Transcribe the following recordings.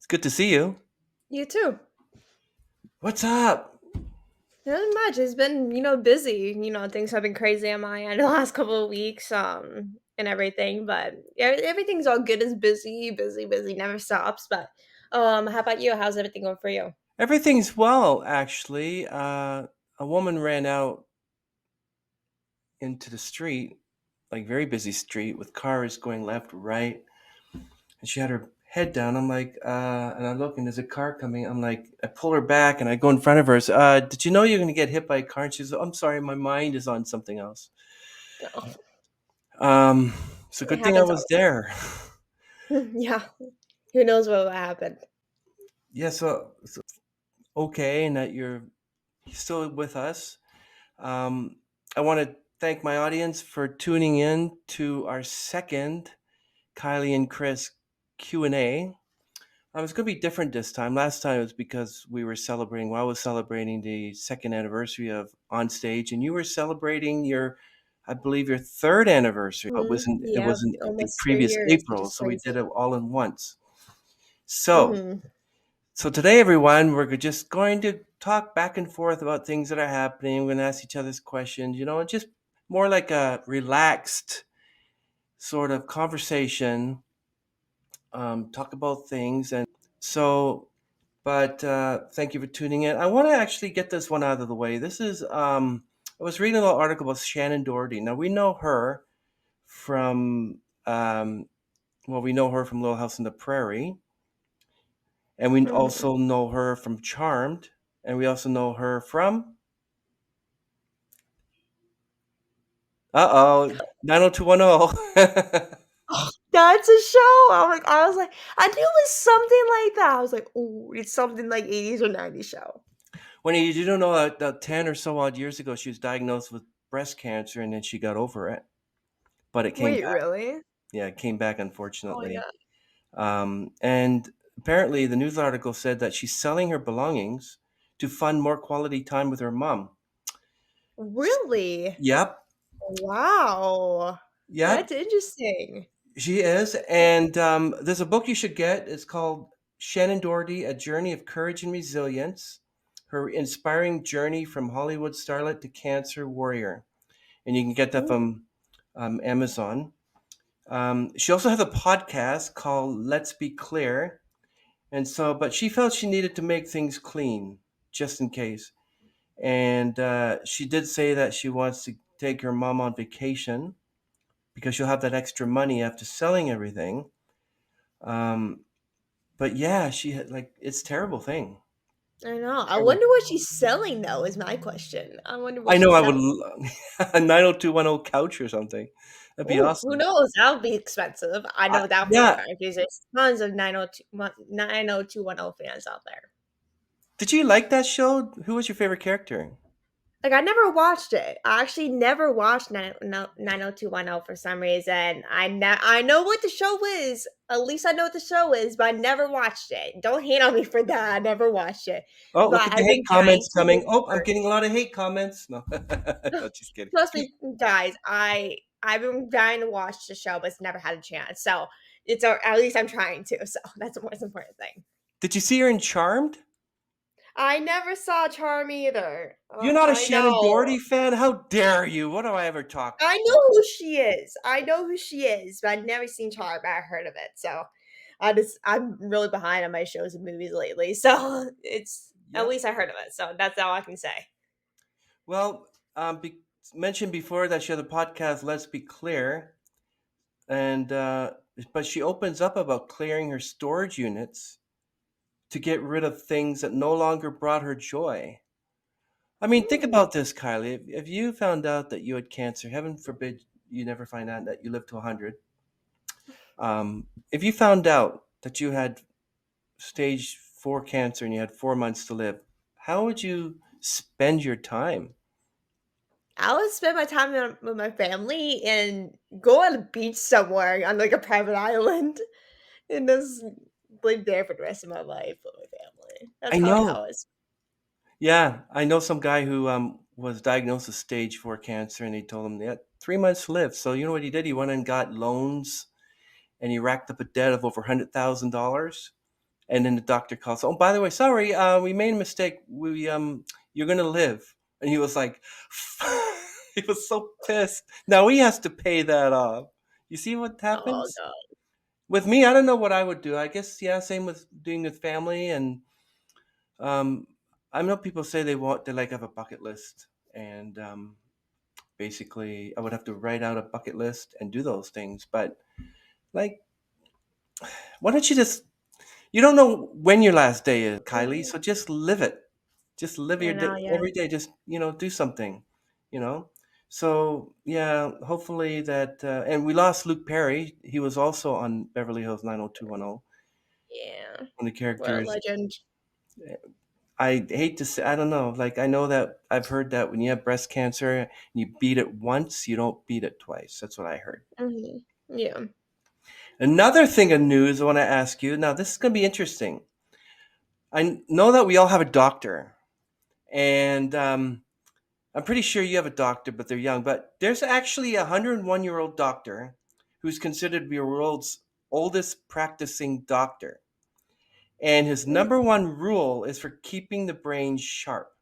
Good to see you. You too. What's up? Not much. It's been, busy. Things have been crazy on my end the last couple of weeks, and everything. But yeah, everything's all good. It's busy, busy, busy, never stops. But how about you? How's everything going for you? Everything's well, actually. A woman ran out into the street, like very busy street, with cars going left, right, and she had her head down. I'm like, and I look, and there's a car coming. I'm like, I pull her back, and I go in front of her. So, did you know you're going to get hit by a car? And she's, I'm sorry, my mind is on something else. No, Um, so it good thing I happens all was there. the time. Yeah. Who knows what will happen? Yeah, so okay, and that you're still with us. Um, I want to thank my audience for tuning in to our second Kylie and Chris Q&A. It's going to be different this time. Last time it was because we were celebrating, well, I was celebrating the second anniversary of On Stage, and you were celebrating your, I believe, your third anniversary. But it Yeah, wasn't the almost three previous years, which April, is so we did crazy. it all in once. So Mm-hmm. So today, everyone, we're just going to talk back and forth about things that are happening. We're going to ask each other's questions, and just more like a relaxed sort of conversation, talk about things. And so, but thank you for tuning in. I want to actually get this one out of the way. I was reading a little article about Shannon Doherty. Now, we know her from, we know her from Little House on the Prairie. And we Mm-hmm. also know her from Charmed, and we also know her from 90210. That's a show. I knew it was something like that. I was like, oh, it's something like 80s or 90s show. When you don't know that 10 or so odd years ago, she was diagnosed with breast cancer and then she got over it. But it came Wait, back. really? Yeah, it came back, Oh my unfortunately. god. And apparently, the news article said that she's selling her belongings to fund more quality time with her mom. Really? Yep, Wow. yep, That's interesting. she is. And there's a book you should get. It's called Shannon Doherty: A Journey of Courage and Resilience. Her inspiring journey from Hollywood starlet to cancer warrior. And you can get that Mm. from Amazon. She also has a podcast called Let's Be Clear. And so, but she felt she needed to make things clean just in case. And she did say that she wants to take her mom on vacation because she'll have that extra money after selling everything. Um, but yeah, she had like it's a terrible thing. I know. I Terrible. wonder what she's selling though, is my question. I wonder what I know she's I would selling. a 90210 couch or something. That'd be Oh, who awesome. knows? That would be expensive. I know that for a Yeah. fact because there's tons of 90210 fans out there. Did you like that show? Who was your favorite character? Like, I never watched it. I actually never watched 90210 for some reason. I know what the show is. At least I know what the show is, but I never watched it. Don't hate on me for that. I never watched it. Oh, look But at the I've hate been trying comments to coming. look Oh, I'm for getting a lot of hate comments. No, no, just kidding. trust me, guys, I've been trying to watch the show, but it's never had a chance. So at least I'm trying to. So that's the most important thing. Did you see her in Charmed? I never saw Charm either. You're not a I Shannon know. Doherty fan? How dare you? What do I ever talk? I know who she is. I know who she is, but I've never seen Charm. But I heard of it, so I'm really behind on my shows and movies lately. So it's at Yep. least I heard of it. So that's all I can say. Well, mentioned before that she had a podcast, Let's Be Clear, and but she opens up about clearing her storage units to get rid of things that no longer brought her joy. I mean, think Hmm. about this, Kylie. If you found out that you had cancer, heaven forbid you never find out that you live to 100. If you found out that you had stage 4 cancer and you had 4 months to live, how would you spend your time? I would spend my time with my family and go on a beach somewhere on like a private island and just live there for the rest of my life with my family. That's I probably know. how it's. Yeah, I know some guy who was diagnosed with stage 4 cancer, and they told him they had 3 months to live. So you know what he did? He went and got loans, and he racked up a debt of over $100,000, And then the doctor calls, oh, by the way, sorry, we made a mistake. You're gonna live. And he was like, he was so pissed. Now he has to pay that off. You see what Oh happens god. with me? I don't know what I would do. I guess yeah, same with doing with family. And um, I know people say they like have a bucket list, and basically I would have to write out a bucket list and do those things. But like, why don't you just you don't know when your last day is, Kylie, Mhm. so just live it. Just live I your day know, yeah. every day. Just do something. You know. So yeah, hopefully that. And we lost Luke Perry. He was also on Beverly Hills 90210. Yeah. One of the What a characters. legend. I hate to say, I don't know. Like I know that I've heard that when you have breast cancer and you beat it once, you don't beat it twice. That's what I heard. Mhm. Yeah. Another thing of news I want to ask you. Now this is going to be interesting. I know that we all have a doctor, and I'm pretty sure you have a doctor, but they're young. But there's actually a 101-year-old doctor who's considered to be the world's oldest practicing doctor. And his Mm. number one rule is for keeping the brain sharp.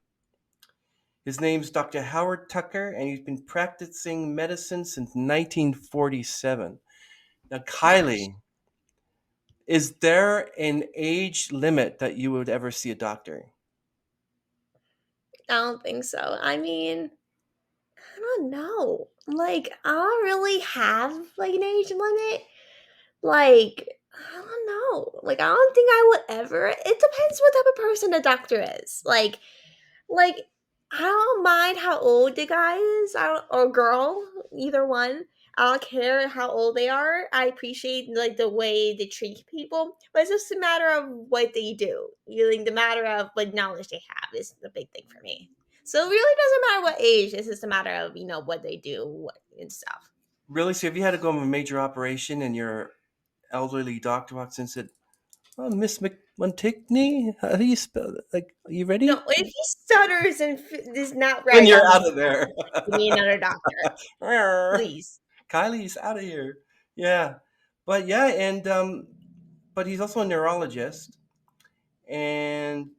His name's Dr. Howard Tucker, and he's been practicing medicine since 1947. Now, Gosh, Kylie, is there an age limit that you would ever see a doctor? I don't think so. I mean, I don't know. Like, I don't really have like an age limit. Like, I don't know. Like, I don't think I would ever. It depends what type of person a doctor is. Like, I don't mind how old the guy is, or girl, either one. I don't care how old they are. I appreciate like the way they treat people, but it's just a matter of what they do. You like the matter of what knowledge they have is the big thing for me. So it really doesn't matter what age. It's just a matter of what they do and stuff. Really? So, if you had to go on a major operation and your elderly doctor walks in and said, oh, Miss McMontigney, how do you spell it? Like, are you No, ready? if he stutters and is not Then right, you're I'm out of there. give me another doctor, please. Kylie's out of here. Yeah. But yeah, and but he's also a neurologist. And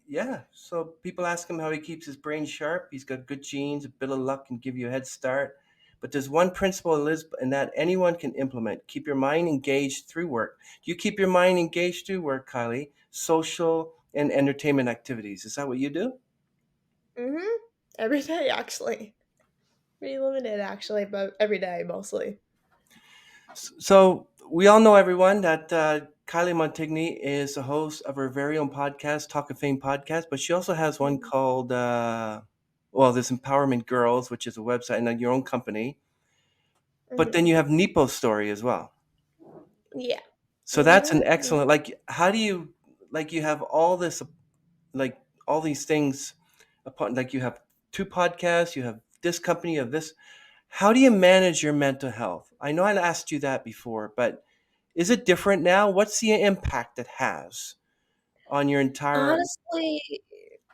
yeah, so people ask him how he keeps his brain sharp. He's got good genes, a bit of luck can give you a head start. But there's one principle in Lisbon and that anyone can implement. Keep your mind engaged through work. Do you keep your mind engaged through work, Kylie? Social and entertainment activities. Is that what you do? Mhm. Every day, actually. Pretty limited, actually, but every day mostly. So we all know everyone that Kylie Montigny is the host of her very own podcast, Talk of Fame podcast, but she also has one Mhm. called well, there's Empowerment Girls, which is a website and then your own company. But then Mhm. you have NEPA Story as well. Yeah. So that's an Mhm. excellent like how do you like you have all this like all these things upon like you have two podcasts, you have this company, you have this. How do you manage your mental health? I know I asked you that before, but is it different now? What's the impact it has on your entire Honestly,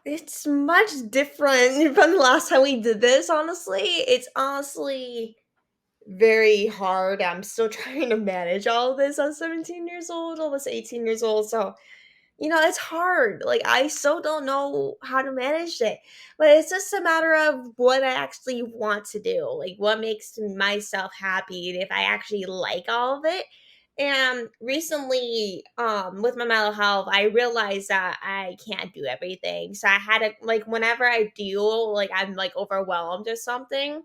it's much different from the last time we did this, honestly. It's honestly very hard. I'm still trying to manage all of this. I'm 17 years old, almost 18 years old, so it's hard. Like, I still don't know how to manage it. But it's just a matter of what I actually want to do. Like, what makes myself happy, and if I actually like all of it. And recently, with my mental health, I realized that I can't do everything. So I had to, like, whenever I do, like, I'm like overwhelmed or something,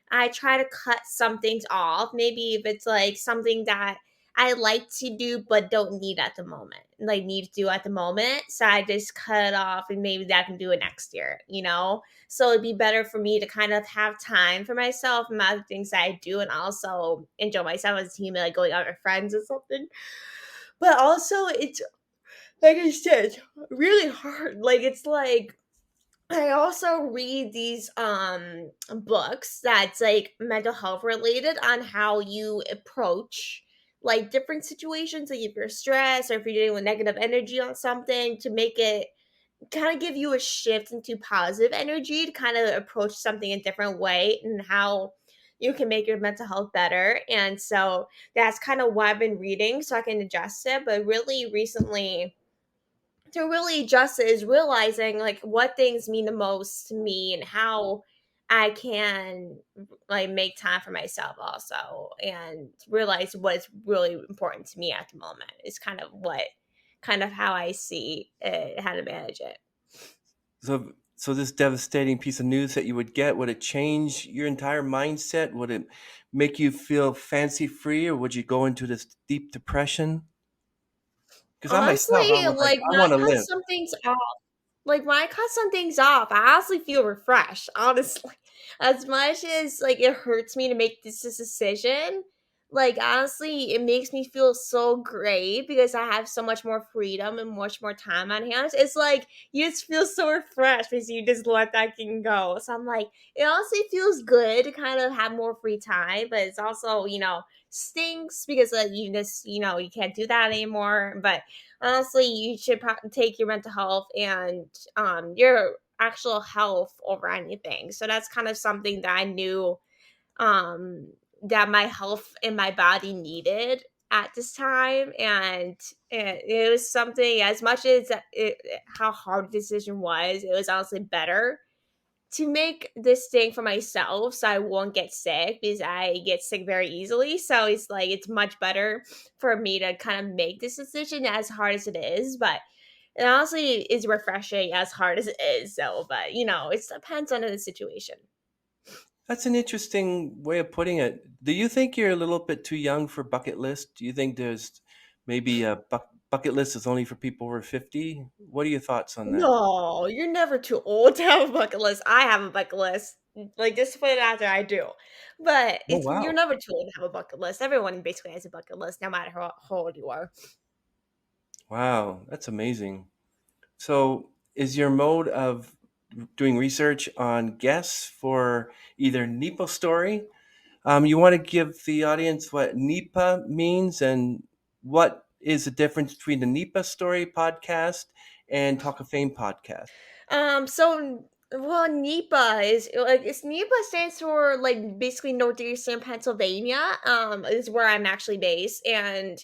I try to cut some things off. Maybe if it's like something that I like to do but don't need at the moment. Like need to do at the moment. So I just cut it off and maybe that I can do it next year. So it'd be better for me to kind of have time for myself and other things that I do and also enjoy myself as a team, like going out with friends or something. But also it's like I said, really hard. Like it's like I also read these books that's like mental health related on how you approach like different situations, like if you're stressed or if you're dealing with negative energy on something, to make it kind of give you a shift into positive energy to kind of approach something a different way and how you can make your mental health better. And so that's kind of what I've been reading so I can adjust it. But really recently to really adjust it is realizing like what things mean the most to me and how I can like make time for myself also and realize what's really important to me at the moment is kind of how I see it, how to manage it. So this devastating piece of news that you would get, would it change your entire mindset? Would it make you feel fancy free, or would you go into this deep depression? Because I myself, I Honestly, was like, like I when I want to cut live. some things off, like when I cut some things off, I honestly feel refreshed. Honestly, as much as like it hurts me to make this decision, like honestly, it makes me feel so great because I have so much more freedom and much more time on hands. It's like you just feel so refreshed because you just let that thing go. So I'm like, it honestly feels good to kind of have more free time, but it's also stinks because you just you can't do that anymore. But honestly, you should take your mental health and your actual health over anything. So that's kind of something that I knew um, that my health and my body needed at this time, and it was something as much as how hard the decision was. It was honestly better to make this thing for myself so I won't get sick because I get sick very easily. So it's like it's much better for me to kind of make this decision as hard as it is. But it honestly is refreshing as hard as it is. So, but it depends on the situation. That's an interesting way of putting it. Do you think you're a little bit too young for bucket list? Do you think there's maybe a bucket list is only for people over 50? What are your thoughts on that? No, you're never too old to have a bucket list. I have a bucket list. Like just to put it out there, I do. But Oh, it's you're wow. never too old to have a bucket list. Everyone basically has a bucket list, no matter how old you are. Wow, that's amazing. So, is your mode of doing research on guests for either NEPA story? You want to give the audience what NEPA means and what is the difference between the NEPA story podcast and Talk of Fame podcast? So well, NEPA is like it's NEPA stands for like basically Northeastern Pennsylvania. Is where I'm actually based, and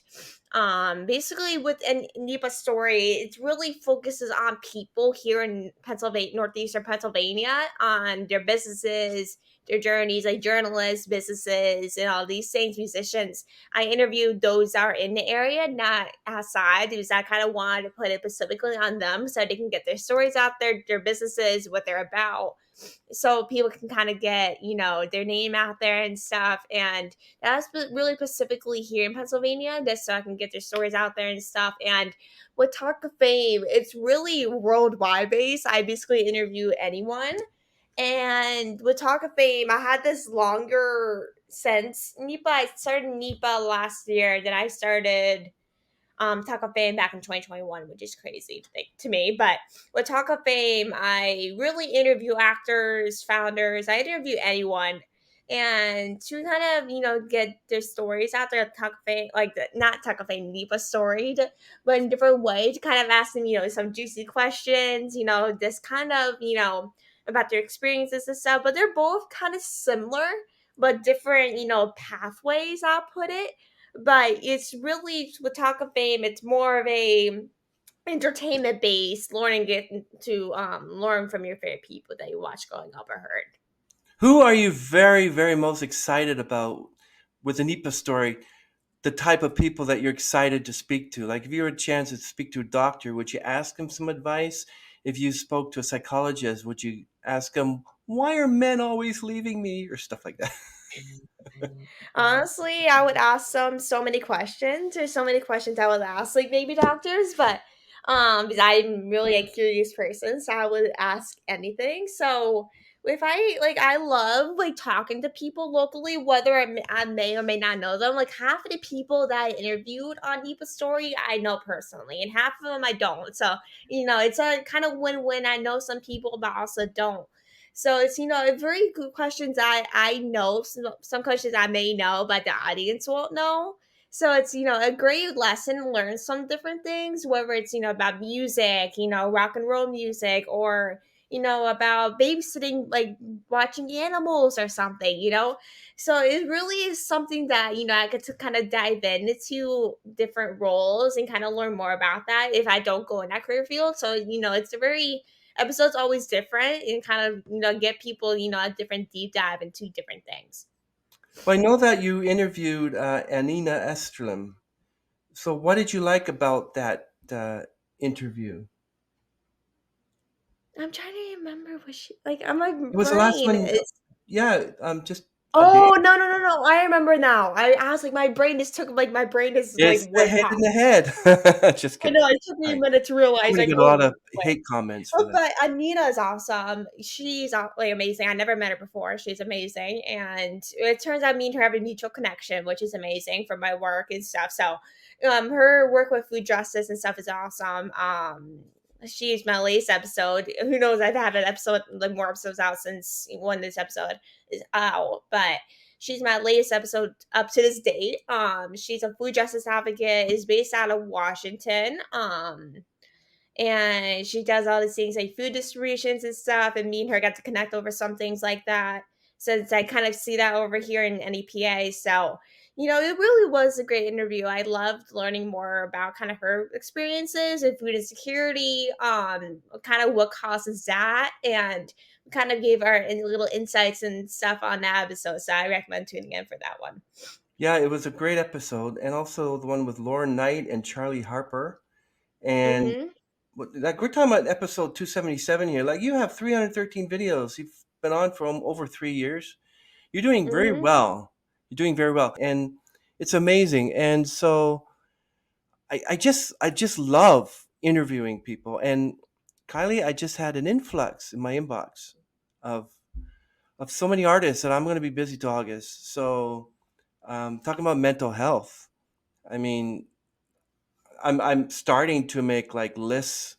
basically with a NEPA story, it really focuses on people here in Pennsylvania, Northeastern Pennsylvania, on their businesses, their journeys, like journalists, businesses, and all these things, musicians. I interviewed those that are in the area, not outside, because I kind of wanted to put it specifically on them so they can get their stories out there, their businesses, what they're about. So people can kind of get, their name out there and stuff. And that's really specifically here in Pennsylvania, just so I can get their stories out there and stuff. And with Talk of Fame, it's really worldwide based. I basically interview anyone. And with Talk of Fame, I had this longer since NEPA. I started NEPA last year. Then I started Talk of Fame back in 2021, which is crazy to me. But with Talk of Fame, I really interview actors, founders. I interview anyone, and to kind of get their stories out there. Talk of Fame, like not Talk of Fame, NEPA story, but in different way to kind of ask them, some juicy questions. This kind of about their experiences and stuff. But they're both kind of similar, but different, pathways. I'll put it, but it's really with Talk of Fame. It's more of a entertainment based, learning get to learn from your favorite people that you watch growing up or heard. Who are you very, very most excited about with the NEPA story? The type of people that you're excited to speak to. Like if you were a chance to speak to a doctor, would you ask him some advice? If you spoke to a psychologist, would you ask him, why are men always leaving me? Or stuff like that. Honestly, I would ask them so many questions. There's so many questions I would ask like baby doctors, but because I'm really a curious person, so I would ask anything. So if I love like talking to people locally, whether I may or may not know them. Like half of the people that I interviewed on NEPA Story, I know personally, and half of them I don't. So it's a kind of win-win. I know some people, but also don't. So it's very good questions I know some questions I may know, but the audience won't know. So it's a great lesson to learn some different things, whether it's about music, rock and roll music, or about babysitting, like watching animals or something. So it really is something that, I get to kind of dive into different roles and kind of learn more about that if I don't go in that career field. So, it's a very episode's always different and kind of, get people, a different deep dive into different things. Well, I know that you interviewed Anina Estrelm. So, what did you like about that interview? I'm trying to remember what she like. On my It was the last brain one. is. Yeah, just a day. Oh, no, no, no, no! I remember now. I was like, my brain just took like my brain just like It's the went head past. in the head. Just I kidding. know it took me a Right. minute to I'm realize, gonna like, get a oh, lot of wait. hate comments for Oh, this. but Anita is awesome. She's like amazing. I never met her before. She's amazing, and it turns out me and her have a mutual connection, which is amazing for my work and stuff. So, her work with food justice and stuff is awesome. She's my latest episode. Who knows? I've had an episode, like more episodes out since when this episode is out, but she's my latest episode up to this date. She's a food justice advocate. Is based out of Washington. And she does all these things like food distributions and stuff. And me and her got to connect over some things like that. Since I kind of see that over here in NEPA. So, it really was a great interview. I loved learning more about kind of her experiences and food insecurity, kind of what causes that, and kind of gave our little insights and stuff on that episode. So I recommend tuning in for that one. Yeah, it was a great episode, and also the one with Lauren Knight and Charlie Harper. And Mm-hmm. like we're talking about episode 277 here. Like you have 313 videos. You've been on for over 3 years. You're doing very Mm-hmm. well. You're doing very well, and it's amazing. And so I just love interviewing people. And Kylie, I just had an influx in my inbox of of so many artists that I'm going to be busy till August. So talking about mental health. I mean, I'm starting to make like lists,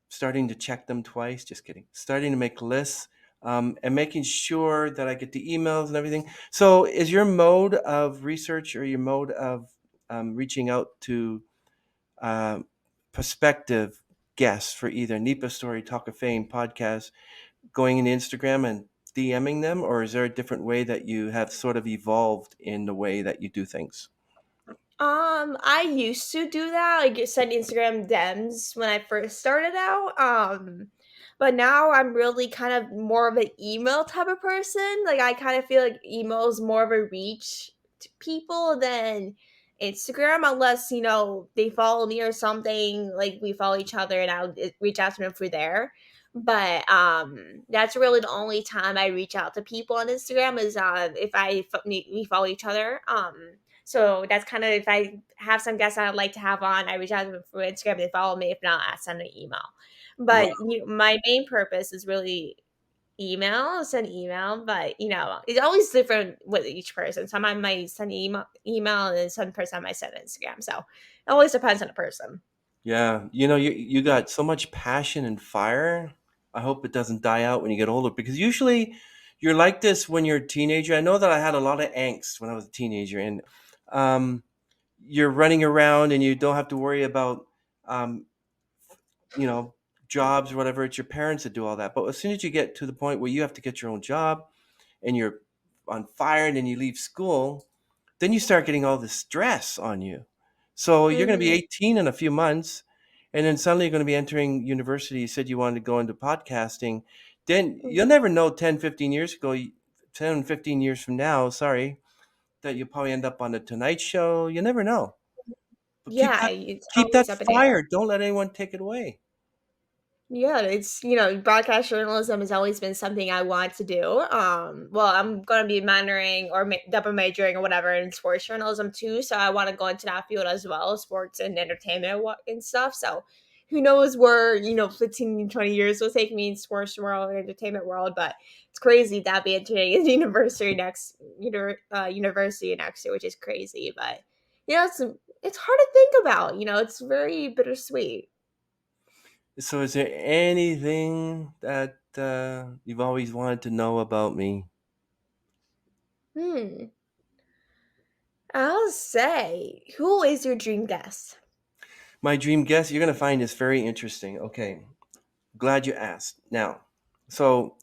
starting to check them twice. Just kidding. Starting to make lists and making sure that I get the emails and everything. So, is your mode of research or your mode of reaching out to um, prospective guests for either NEPA Story, Talk of Fame podcast, going in Instagram and DMing them, or is there a different way that you have sort of evolved in the way that you do things? I used to do that, like send Instagram DMs when I first started out. But now I'm really kind of more of an email type of person. Like I kind of feel like email is more of a reach to people than Instagram, unless they follow me or something. Like we follow each other, and I'll reach out to them through there. But that's really the only time I reach out to people on Instagram is if we follow each other. So that's kind of if I have some guests I'd like to have on, I reach out to them through Instagram. They follow me. If not, I send an email. Wow. But my main purpose is really email. Send email, but it's always different with each person. Some I might send email, and then some person I might send Instagram. So it always depends on the person. Yeah, you got so much passion and fire. I hope it doesn't die out when you get older because usually you're like this when you're a teenager. I know that I had a lot of angst when I was a teenager, and um, you're running around and you don't have to worry about um, you know jobs or whatever. It's your parents that do all that. But as soon as you get to the point where you have to get your own job and you're on fire and then you leave school, then you start getting all this stress on you. So you're going to be Hmm. 18 in a few months, and then suddenly you're going to be entering university. You said you wanted to go into podcasting. Then you'll never know 10, 15 years ago, 10, 15 years from now, sorry, that you'll probably end up on the Tonight Show. You never know. But Yeah, it's keep that always up in the fire. air. Don't let anyone take it away. Yeah, it's broadcast journalism has always been something I want to do. Well, I'm going to be minoring or double majoring or whatever in sports journalism too, so I want to go into that field as well, sports and entertainment and stuff. So, who knows where 15, 20 years will take me in sports world and entertainment world, but it's crazy that I'll be entering a university next year, which is crazy. But it's hard to think about. It's very bittersweet. So, is there anything that you've always wanted to know about me? Hmm. I'll say, who is your dream guest? My dream guest, you're going to find this very interesting. Okay, glad you asked. Now, So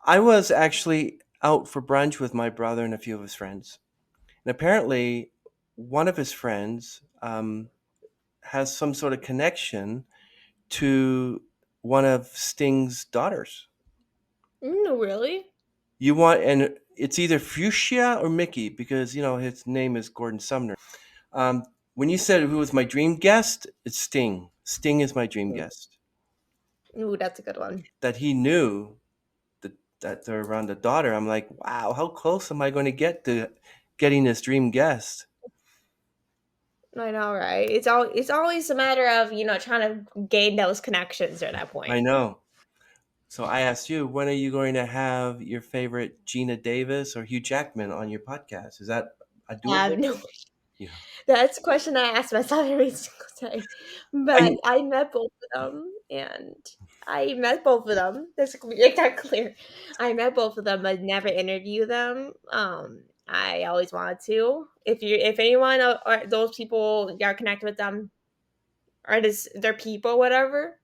I was actually out for brunch with my brother and a few of his friends. And apparently, one of his friends has some sort of connection to one of Sting's daughters. Mm, really? And it's either Fuchsia or Mickey because, his name is Gordon Sumner. When you said who was my dream guest, it's Sting. Sting is my dream guest. Ooh, that's a good one. That he knew that, they're around the daughter. I'm like, wow, how close am I going to get to getting this dream guest? I know, right? It's always a matter of, trying to gain those connections at that I point. know. So I asked you, when are you going to have your favorite Gina Davis or Hugh Jackman on your podcast? Is that a doable No, thing? Yeah. that's a question I ask myself every single day. I, But I met both of them, and I met both of them. That's make that clear. I met both of them, but never interviewed them. I always wanted to. If anyone or those people are connected with them, or just their people, whatever,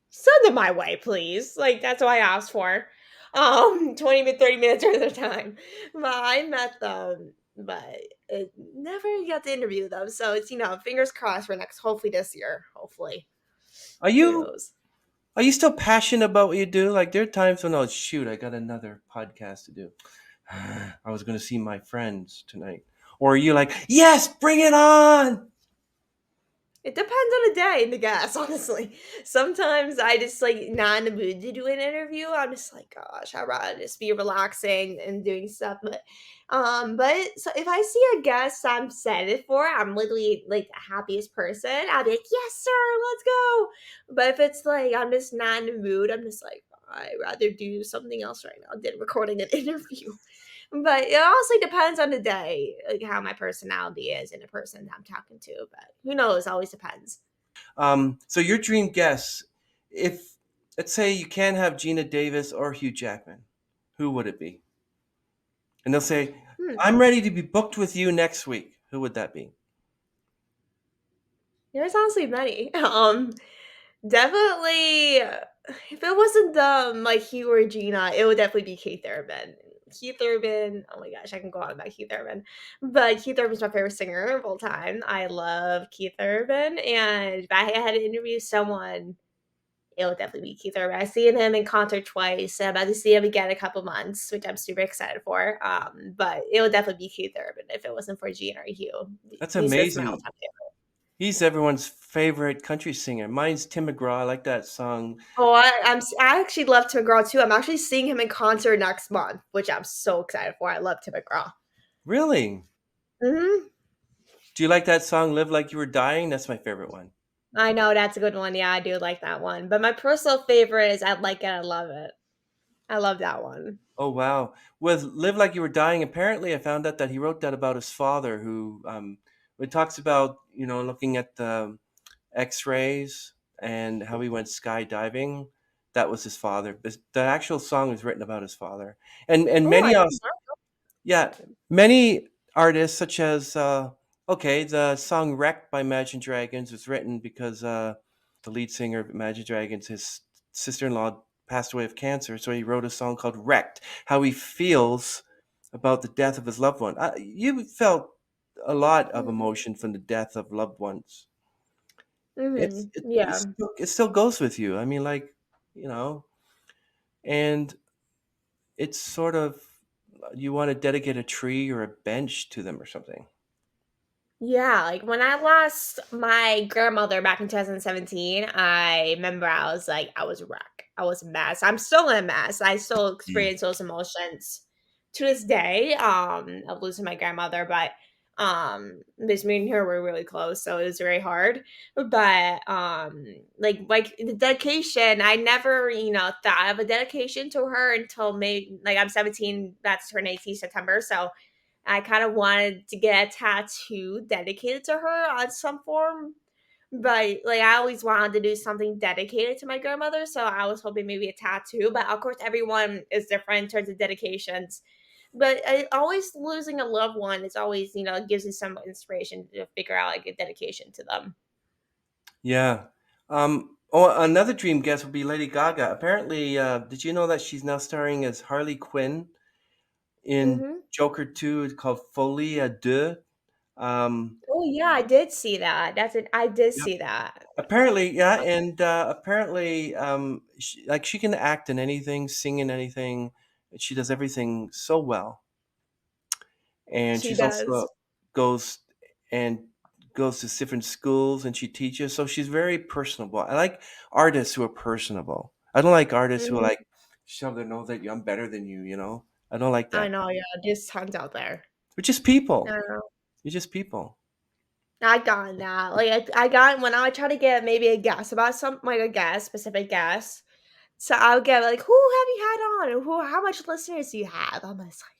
send them my way, please. Like that's what I asked for. 20 to 30 minutes of their time. But I met them, but it never got to interview them. So it's fingers crossed for next hopefully this year. Hopefully. are Who you knows? are you still passionate about what you do? Like there are times when, oh shoot, I got another podcast to do. I was going to see my friends tonight. Or are you like, yes, bring it on? It depends on the day and the guest, honestly. Sometimes I just like not in the mood to do an interview. I'm just like, gosh, I'd rather just be relaxing and doing stuff. But so if I see a guest I'm excited for, I'm literally like the happiest person. I'll be like, yes, sir, let's go. But if it's like I'm just not in the mood, I'm just like, I'd rather do something else right now than recording an interview. But it also depends on the day, like how my personality is and the person that I'm talking to. But who knows? Always depends. So your dream guest, if let's say you can't have Gina Davis or Hugh Jackman, who would it be? And they'll say, Hmm. I'm ready to be booked with you next week. Who would that be? There's honestly many. Definitely. If it wasn't like Hugh or Gina, it would definitely be Keith Urban. Keith Urban. Oh my gosh, I can go on about Keith Urban, but Keith Urban's my favorite singer of all time. I love Keith Urban, and if I had to interview someone, it would definitely be Keith Urban. I've seen him in concert twice. I'm about to see him again in a couple months, which I'm super excited for. But it would definitely be Keith Urban if it wasn't for Gene or Hugh. That's He's just my amazing. all-time favorite. He's everyone's favorite country singer. Mine's Tim McGraw. I like that song. Oh, I actually love Tim McGraw too. I'm actually seeing him in concert next month, which I'm so excited for. I love Tim McGraw. Really? Hmm. Do you like that song, Live Like You Were Dying? That's my favorite one. I know that's a good one. Yeah, I do like that one. But my personal favorite is I Like It, I Love It. I love that one. Oh, wow. With Live Like You Were Dying, apparently I found out that he wrote that about his father, who, it talks about, looking at the x-rays and how he went skydiving. That was his father. The actual song is written about his father. And Oh, I many did of not Yeah, know. many artists, such as okay, the song "Wrecked" by Imagine Dragons was written because the lead singer of Imagine Dragons, his sister-in-law passed away of cancer, so he wrote a song called "Wrecked," how he feels about the death of his loved one. You felt a lot of emotion from the death of loved ones. Mm-hmm. Yeah. It still goes with you. I mean, like, you know, and it's sort of, you want to dedicate a tree or a bench to them or something. Yeah, like when I lost my grandmother back in 2017, I remember I was a wreck. I was a mess. I'm still in a mess. I still Yeah. experience those emotions to this day, of losing my grandmother, but this me and her were really close, so it was very hard. But like the dedication, I never, thought of a dedication to her until May like I'm 17, that's turn 18 September. So I kind of wanted to get a tattoo dedicated to her on some form. But like I always wanted to do something dedicated to my grandmother, so I was hoping maybe a tattoo. But of course, everyone is different in terms of dedications. But always losing a loved one is always, gives you some inspiration to figure out like a dedication to them. Yeah. Oh, another dream guest would be Lady Gaga. Apparently, did you know that she's now starring as Harley Quinn in Mhm. Joker 2? It's called Folie à Deux. Um, Oh, yeah, I did see that. I did yeah, see that. apparently, yeah, and apparently, she can act in anything, sing in anything. She does everything so well, and She she's also does. goes and goes to different schools and she teaches. So she's very personable. I like artists who are personable. I don't like artists who Mhm. like shove their nose at you. I'm better than you. You know, I don't like I that. know, yeah, there's tons out there. We're just people. I know. You're just people. I got that. Like, I got when I try to get maybe a guess about some like, a guess, specific guess. So I'll get, like, "Who have you had on? And who how much listeners do you have?" I'm just like,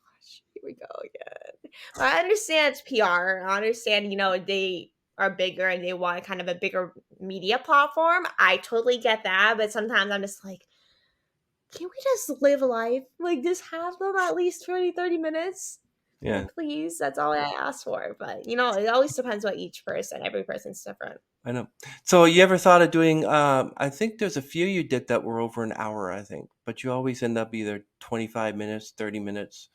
"Gosh, here we go again." But I understand it's PR. I understand, they are bigger and they want kind of a bigger media platform. I totally get that, but sometimes I'm just like, "Can we just live life? Like, just have them at least 20, 30 minutes?" Yeah, Like, please, that's all I ask for. But, it always depends what each person, every person's different. I know. So you ever thought of doing? I think there's a few you did that were over an hour. I think, but you always end up either 25 minutes, 30 minutes.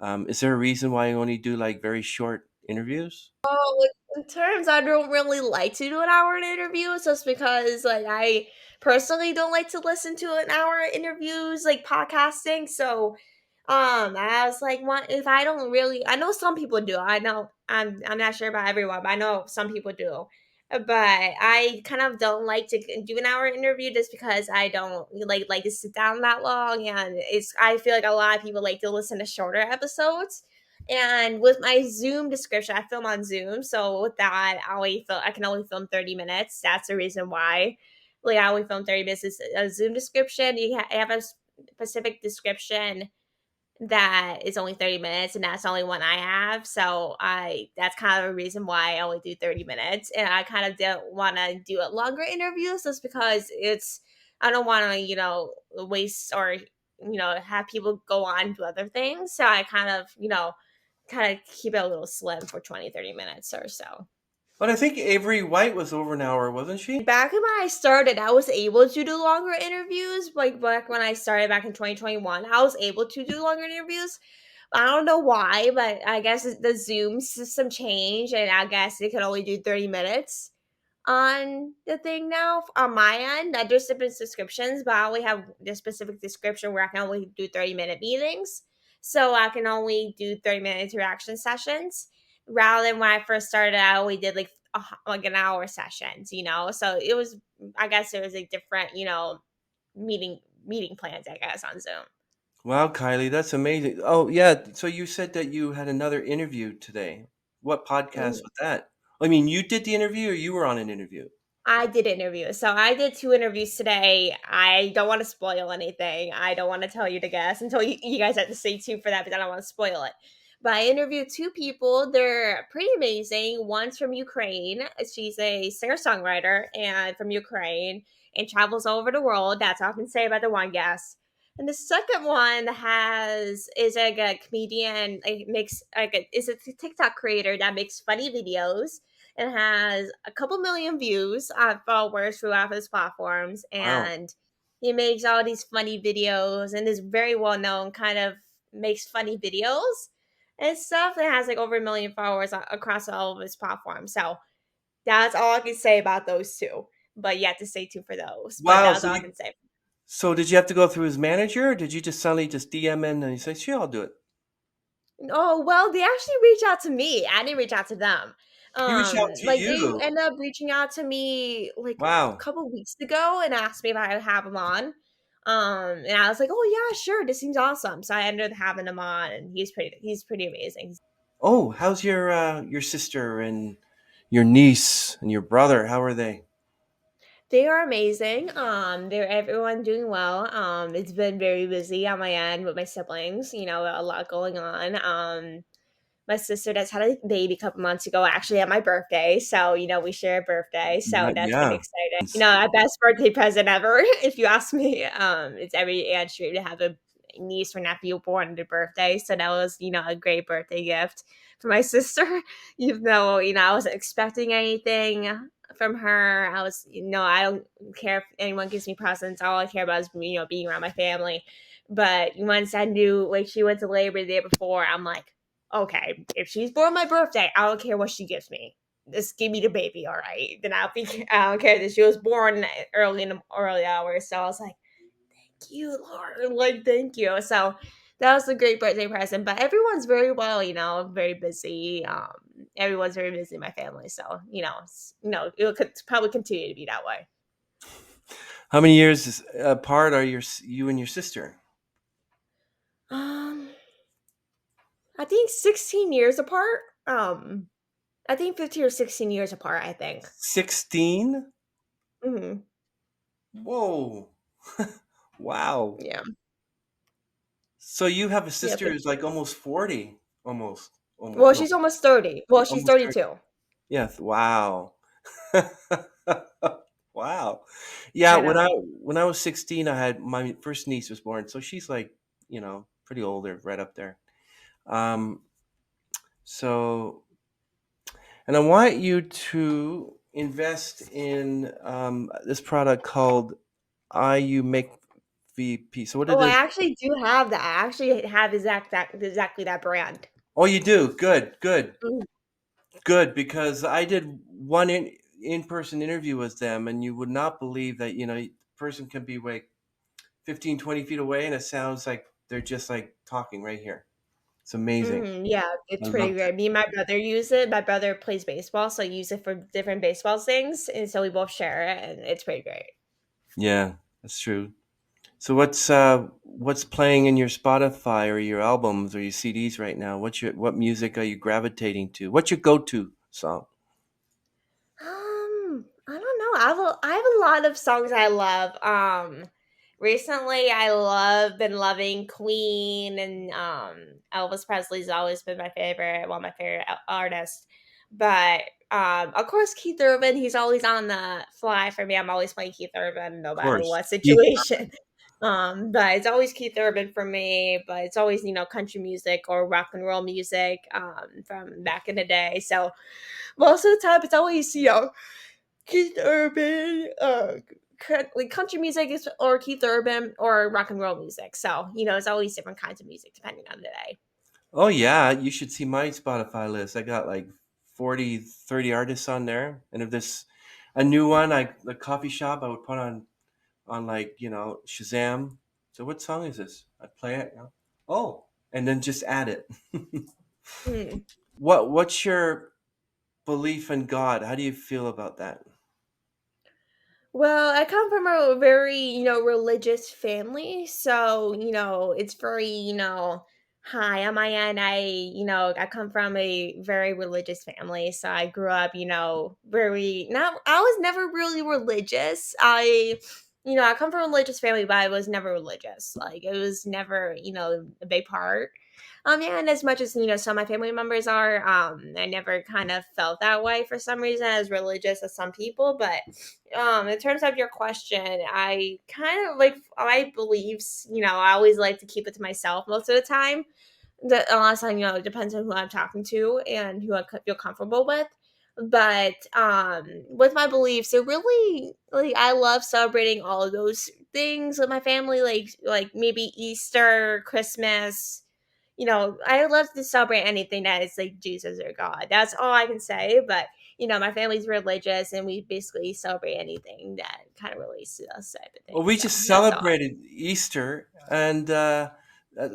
Is there a reason why you only do like very short interviews? Oh, in terms, I don't really like to do an hour interviews just because, like, I personally don't like to listen to an hour interviews, like podcasting. So, I was like, what if I don't really? I know some people do. I know I'm not sure about everyone, but I know some people do. But I kind of don't like to do an hour interview just because I don't like to sit down that long, and I feel like a lot of people like to listen to shorter episodes. And with my Zoom description, I film on Zoom, so with that, I can only film 30 minutes. That's the reason why. Like, I only film 30 minutes. Is a Zoom description. Have a specific description that is only 30 minutes, and that's the only one I have. So I that's kind of a reason why I only do 30 minutes. And I kind of don't want to do it longer interviews just because I don't want to, waste or, have people go on to other things. So I kind of keep it a little slim for 20, 30 minutes or so. But I think Avery White was over an hour, wasn't she? Back when I started, I was able to do longer interviews. Like, back when I started back in 2021, I was able to do longer interviews. I don't know why, but I guess the Zoom system changed, and I guess it could only do 30 minutes on the thing now on my end. There's different subscriptions, but I only have the specific description where I can only do 30-minute meetings. So I can only do 30-minute interaction sessions rather than when I first started, I only did like an hour sessions, So I guess it was a different, meeting plans, I guess, on Zoom. Wow, Kylie, that's amazing. Oh, yeah. So you said that you had another interview today. What podcast was that? I mean, you did the interview or you were on an interview? I did interviews. So I did 2 interviews today. I don't wanna spoil anything. I don't wanna tell you to guess until you guys have to stay tuned for that, but I don't wanna spoil it. But I interviewed 2 people. They're pretty amazing. One's from Ukraine. She's a singer-songwriter and from Ukraine and travels all over the world. That's all I can say about the one guest. And the second one is like a comedian, like makes like a is a TikTok creator that makes funny videos and has a couple million views on followers throughout his platforms. Wow. And he makes all these funny videos and is very well known, kind of makes funny videos and stuff. And has like over a million followers across all of his platforms. So that's all I can say about those two. But you have to stay tuned for those. But Wow. that's So all I you can say. so did you have to go through his manager or did you just suddenly just DM in and you say, sure, I'll do it? Oh, well, they actually reached out to me. I didn't reach out to them. He reached out to Like, they you. ended up reaching out to me, like, a Wow. couple weeks ago and asked me if I would have him on. And I was like, "Oh, yeah, sure, this seems awesome." So I ended up having him on, and he's pretty amazing. Oh, how's your sister and your niece and your brother? How are they? They are amazing. They're everyone doing well. It's been very busy on my end with my siblings, a lot going on. My sister just had a baby a couple months ago, actually at my birthday. So, we share a birthday. So that's pretty Yeah. exciting. A best birthday present ever, if you ask me. It's every aunt's dream to have a niece or nephew born on their birthday. So that was, a great birthday gift for my sister, even though, I wasn't expecting anything. from her. I was, I don't care if anyone gives me presents. All I care about is, being around my family. But once I knew, like, she went to labor the day before, I'm like, okay, if she's born my birthday, I don't care what she gives me. Just give me the baby, all right? Then I don't care that she was born early in the early hours. So I was like, you, Lord. Like, thank you. So that was a great birthday present. But everyone's very well, very busy. Everyone's very busy in my family. So, it could probably continue to be that way. How many years apart are you and your sister? Um, I think 16 years apart. I think 15 or 16 years apart, I think. 16? Hmm. Whoa. Wow. Yeah. So you have a Yeah. sister who's like almost 40, almost Well, no, she's almost 30. Well, she's almost 30. 32. Yes, wow. Wow. Yeah, I when know. I was 16, I had my first niece was born, so she's like, pretty older, right up there. Um, so, and I want you to invest in this product called IU Make VP. So what Oh, it I is? actually do have that. I actually have exactly that brand. Oh, you do. Good, good, Mhm. good. Because I did one in-person interview with them, and you would not believe that the person can be like 15, 20 feet away, and it sounds like they're just like talking right here. It's amazing. Mhm, yeah, I it's pretty loved it. good. Me and my brother use it. My brother plays baseball, so I use it for different baseball things, and so we both share it, and it's pretty great. Yeah, that's true. So what's playing in your Spotify or your albums or your CDs right now? What music are you gravitating to? What's your go-to song? I don't know. I have a lot of songs I love. Recently I been loving Queen, and Elvis Presley's always been my favorite, one of my favorite artists. But of course Keith Urban, he's always on the fly for me. I'm always playing Keith Urban no Of matter course. what situation. But it's always Keith Urban for me, but it's always, country music or rock and roll music from back in the day. So most of the time, it's always, Keith Urban, like country music is, or Keith Urban, or rock and roll music. So, it's always different kinds of music depending on the day. Oh yeah, you should see my Spotify list. I got like 40, 30 artists on there. And if there's a new one, like the coffee shop, I would put on like, Shazam. So what song is this? I'd play it. Oh, and then just add it. Mm. What's your belief in God? How do you feel about that? Well, I come from a very, religious family. So, it's very, high on my end. I come from a very religious family. So I grew up, very, not, I was never really religious. I come from a religious family, but I was never religious. Like, it was never, a big part. Yeah, and as much as, some of my family members are, I never kind of felt that way for some reason, as religious as some people. But in terms of your question, I kind of like, I believe, I always like to keep it to myself most of the time. Unless it depends on who I'm talking to and who I feel comfortable with. But with my beliefs, it really, like, I love celebrating all of those things with my family, like maybe Easter, Christmas. I love to celebrate anything that is like Jesus or God. That's all I can say. But my family's religious, and we basically celebrate anything that kind of relates to us type of thing. Well, we So just that's all. celebrated Easter, and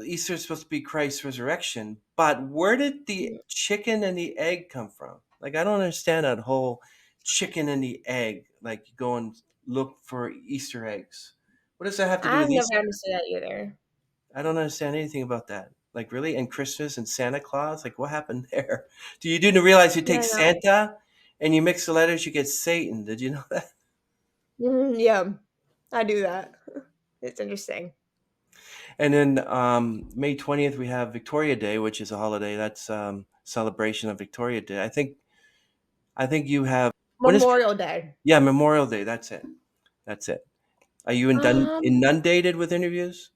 Easter is supposed to be Christ's resurrection. But where did the chicken and the egg come from? Like, I don't understand that whole chicken and the egg. Like, you go and look for Easter eggs. What does that have to do I've with never Easter? understood that either. I don't understand anything about that. Like, really? And Christmas and Santa Claus? Like, what happened there? Do you didn't realize you take Yeah, no. Santa and you mix the letters, you get Satan? Did you know that? Yeah, I do that. It's interesting. And then May 20th, we have Victoria Day, which is a holiday. That's celebration of Victoria Day. I think you have, when is, Memorial Day. yeah, Memorial Day. That's it. That's it. Are you Um, inundated with interviews?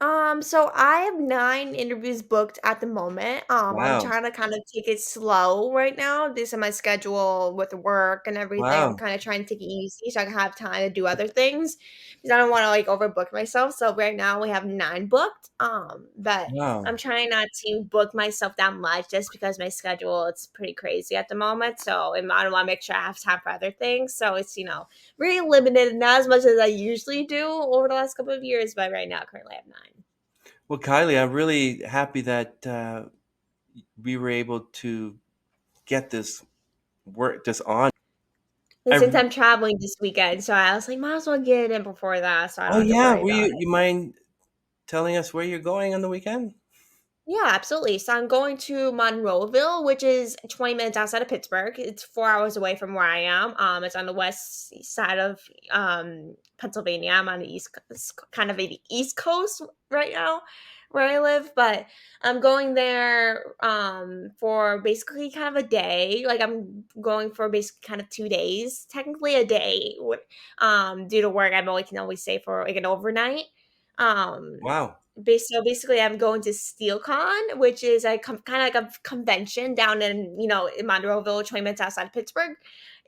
So I have 9 interviews booked at the moment. I'm Wow. trying to kind of take it slow right now. This is my schedule with work and everything. I'm Wow. kind of trying to take it easy so I can have time to do other things because I don't want to like overbook myself. So right now we have 9 booked. But I'm Wow. trying not to book myself that much just because my schedule it's pretty crazy at the moment. So and I don't want to make sure I have time for other things. So it's very limited, not as much as I usually do over the last couple of years. But right now, currently I have 9. Well, Kylie, I'm really happy that we were able to get this work this on. And I since I'm traveling this weekend, so I was like, might as well get it in before that so I don't Oh have to yeah, worry will about you it. you mind telling us where you're going on the weekend? Yeah, absolutely. So I'm going to Monroeville, which is 20 minutes outside of Pittsburgh. It's 4 hours away from where I am. It's on the west side of Pennsylvania. I'm on the kind of the east coast right now, where I live. But I'm going there for basically kind of a day. Like I'm going for basically kind of 2 days, technically a day. Due to work, I can always stay for like an overnight. Um, Wow. so basically, I'm going to SteelCon, which is a kind of like a convention down in Monroeville, 20 minutes outside of Pittsburgh.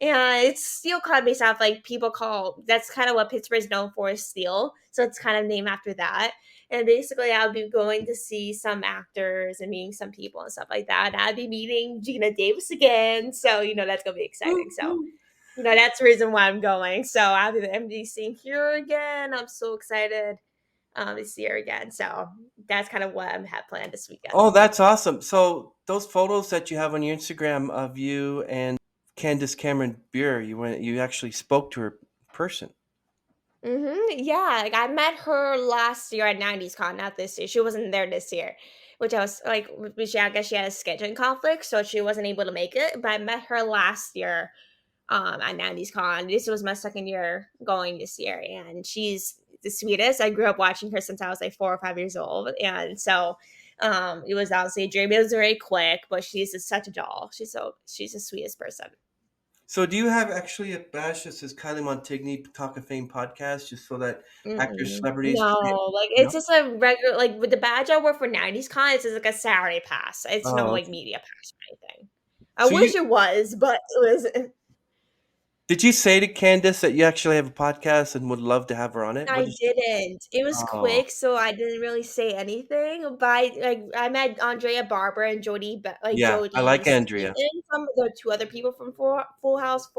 And it's SteelCon based off like people call that's kind of what Pittsburgh is known for is steel. So it's kind of named after that. And basically, I'll be going to see some actors and meeting some people and stuff like that. And I'll be meeting Gina Davis again. So, that's going to be exciting. So, Woo-hoo. that's the reason why I'm going. So I'll be the MD seeing here again. I'm so excited this year again. So that's kind of what I have planned this weekend. Oh, that's awesome. So those photos that you have on your Instagram of you and Candace Cameron Beer, you actually spoke to her in person. Yeah, like I met her last year at 90s Con, not this year. She wasn't there this year, which I was like, which I guess she had a scheduling conflict, so she wasn't able to make it. But I met her last year at 90s Con. This was my second year going this year, and she's the sweetest. I grew up watching her since I was like 4 or 5 years old, and so it was obviously a dream. It was very quick, but she's just such a doll. She's the sweetest person. So do you have actually a badge that says Kylie Montigny Talk of Fame podcast just so that actors, Mm-mm. celebrities No, like No? it's just a regular like with the badge I wear for 90s Con, it's just like a Saturday pass. It's no Oh, like okay. media pass or anything. I So wish you it was, but it was did you say to Candace that you actually have a podcast and would love to have her on it? What I did she didn't. It was Oh, quick, so I didn't really say anything. But I met Andrea Barber and yeah, I Jody like Andrea. Sweeten, some of the two other people from Full House.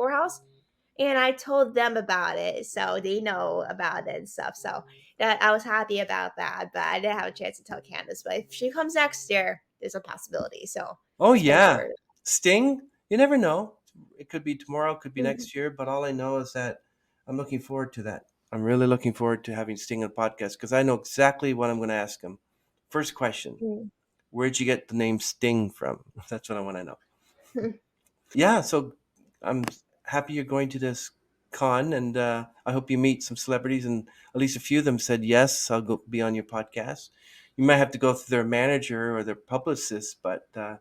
And I told them about it, so they know about it and stuff. So that I was happy about that, but I didn't have a chance to tell Candace. But if she comes next year, there's a possibility. So Oh it's for yeah. sure. Sting? You never know. It could be tomorrow, it could be Mhm. next year, but all I know is that I'm looking forward to that. I'm really looking forward to having Sting on the podcast because I know exactly what I'm going to ask him. First question: Mm. where'd you get the name Sting from? That's what I want to know. Yeah, so I'm happy you're going to this con, and I hope you meet some celebrities. And at least a few of them said yes, I'll go be on your podcast. You might have to go through their manager or their publicist, but they're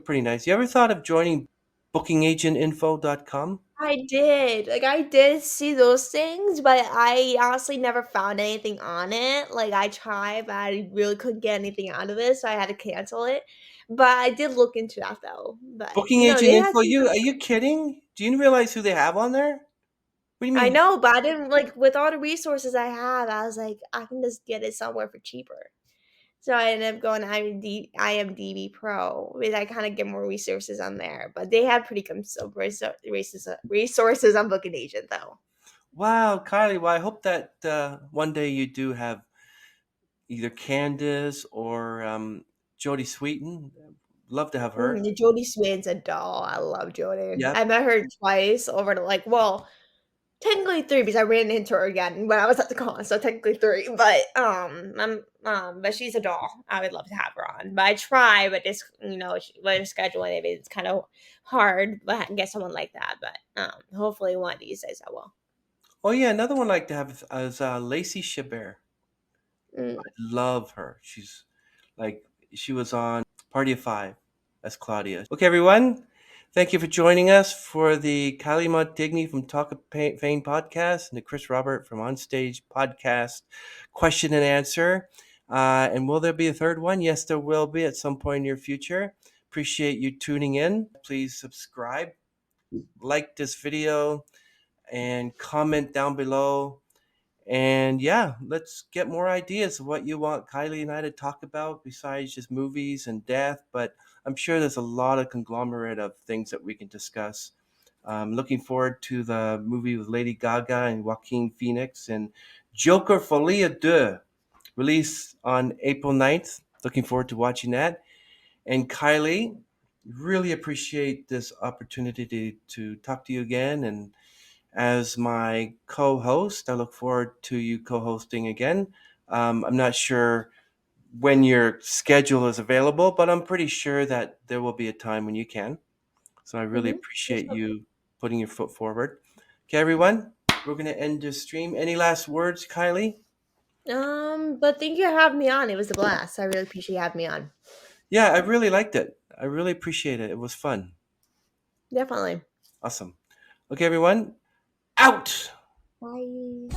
pretty nice. You ever thought of joining bookingagentinfo.com? I did. Like I did see those things, but I honestly never found anything on it. Like I tried, but I really couldn't get anything out of it, so I had to cancel it. But I did look into that though. But Booking agent they had info? some You good are you kidding? Do you realize who they have on there? What do you I mean? know, but I didn't like with all the resources I have, I was like, I can just get it somewhere for cheaper. So I ended up going to IMDb Pro because I kind of get more resources on there. But they have pretty good resources on Booking Agent though. Wow, Kylie. Well, I hope that one day you do have either Candace or Jodie Sweetin. Love to have her. Jodie Swift's a doll. I love Jodie. Yep. I met her twice over the well, technically 3 because I ran into her again when I was at the con, so technically 3, but, but she's a doll. I would love to have her on, but I try, but this, with her schedule and everything, it's kinda hard, but I can get someone like that, but, hopefully one of these days I will. Oh yeah, another one I'd like to have is Lacey Chabert. Mm. Love her. She's like she was on Party of Five as Claudia. Okay, everyone. Thank you for joining us for the Kylie Montigny from Talk of Fame podcast and the Chris Robert from Onstage podcast question and answer. And will there be a third one? Yes, there will be at some point in your future. Appreciate you tuning in. Please subscribe, like this video, and comment down below. And yeah, let's get more ideas of what you want Kylie and I to talk about besides just movies and death. But I'm sure there's a lot of conglomerate of things that we can discuss. Looking forward to the movie with Lady Gaga and Joaquin Phoenix and Joker Folie à Deux, release on April 9th. Looking forward to watching that. And Kylie, really appreciate this opportunity to talk to you again. And as my co host, I look forward to you co hosting again. I'm not sure when your schedule is available, but I'm pretty sure that there will be a time when you can. So I really Mhm. appreciate you putting your foot forward. Okay, everyone, we're going to end this stream. Any last words, Kylie? But thank you for having me on. It was a blast. I really appreciate you having me on. Yeah, I really liked it. I really appreciate it. It was fun. Definitely. Awesome. Okay, everyone, out. Bye.